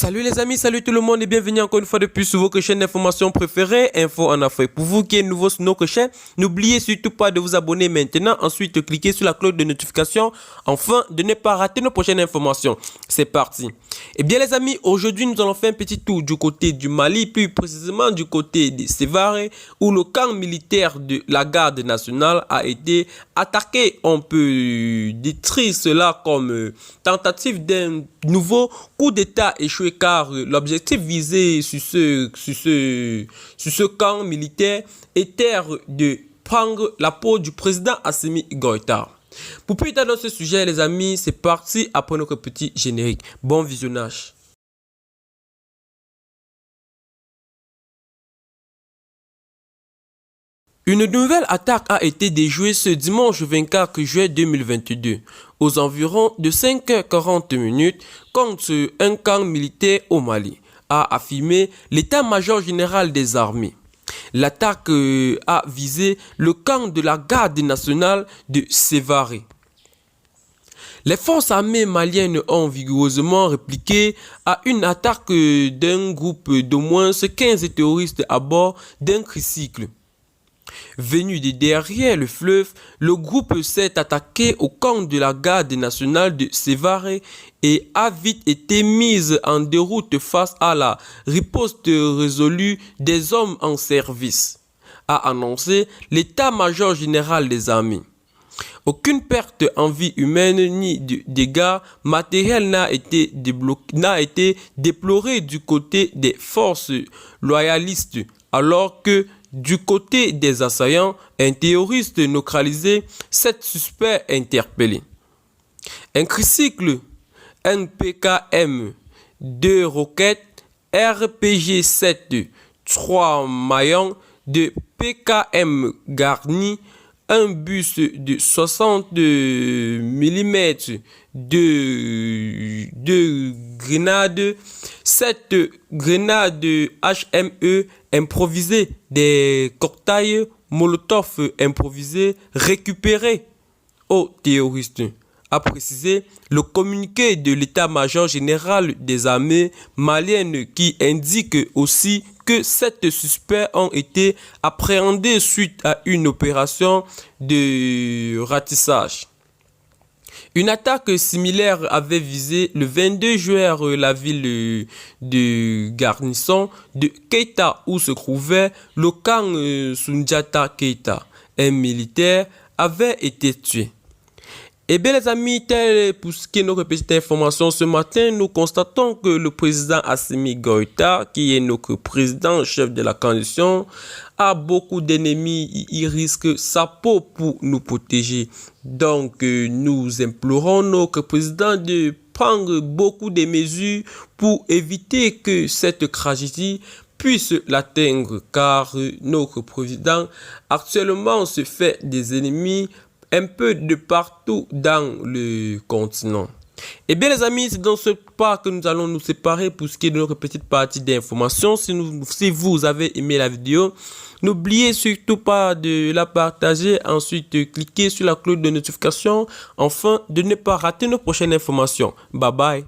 Salut les amis, salut tout le monde et bienvenue encore une fois de plus sur votre chaîne d'information préférée, Info en Afrique. Pour vous qui êtes nouveau sur notre chaîne, n'oubliez surtout pas de vous abonner maintenant. Ensuite, cliquez sur la cloche de notification afin de ne pas rater nos prochaines informations. C'est parti. Eh bien les amis, aujourd'hui nous allons faire un petit tour du côté du Mali, puis précisément du côté de Sévaré, où le camp militaire de la garde nationale a été attaqué. On peut décrire cela comme tentative d'un nouveau coup d'état échoué, car l'objectif visé sur ce camp militaire était de prendre la peau du président Assimi Goïta. Pour plus tard dans ce sujet, les amis, c'est parti après notre petit générique. Bon visionnage. Une nouvelle attaque a été déjouée ce dimanche 24 juillet 2022 aux environs de 5h40 contre un camp militaire au Mali, a affirmé l'état-major général des armées. L'attaque a visé le camp de la garde nationale de Sévaré. Les forces armées maliennes ont vigoureusement répliqué à une attaque d'un groupe d'au moins 15 terroristes à bord d'un tricycle. Venu de derrière le fleuve, le groupe s'est attaqué au camp de la garde nationale de Sévaré et a vite été mise en déroute face à la riposte résolue des hommes en service, a annoncé l'état-major général des armées. Aucune perte en vie humaine ni de dégâts matériels n'a été déplorée du côté des forces loyalistes, alors que du côté des assaillants, un terroriste localisé, 7 suspects interpellés. Un tricycle, un PKM, 2 roquettes, RPG-7, 3 maillons de PKM garnis, un bus de 60 mm de grenades, 7 grenades HME improvisées, des cocktails Molotov improvisés récupérés aux terroristes, a précisé le communiqué de l'état-major général des armées maliennes qui indique aussi que 7 suspects ont été appréhendés suite à une opération de ratissage. Une attaque similaire avait visé le 22 juin la ville de garnison de Keita où se trouvait le camp Sundiata Keita. Un militaire avait été tué. Eh bien les amis, pour ce qui est notre petite information ce matin, nous constatons que le président Assimi Goïta, qui est notre président chef de la coalition, a beaucoup d'ennemis. Il risque sa peau pour nous protéger. Donc nous implorons notre président de prendre beaucoup de mesures pour éviter que cette tragédie puisse l'atteindre, car notre président actuellement se fait des ennemis un peu de partout dans le continent. Eh bien les amis, c'est dans ce pas que nous allons nous séparer pour ce qui est de notre petite partie d'information. Si vous avez aimé la vidéo, n'oubliez surtout pas de la partager. Ensuite, cliquez sur la cloche de notification afin de ne pas rater nos prochaines informations. Bye bye.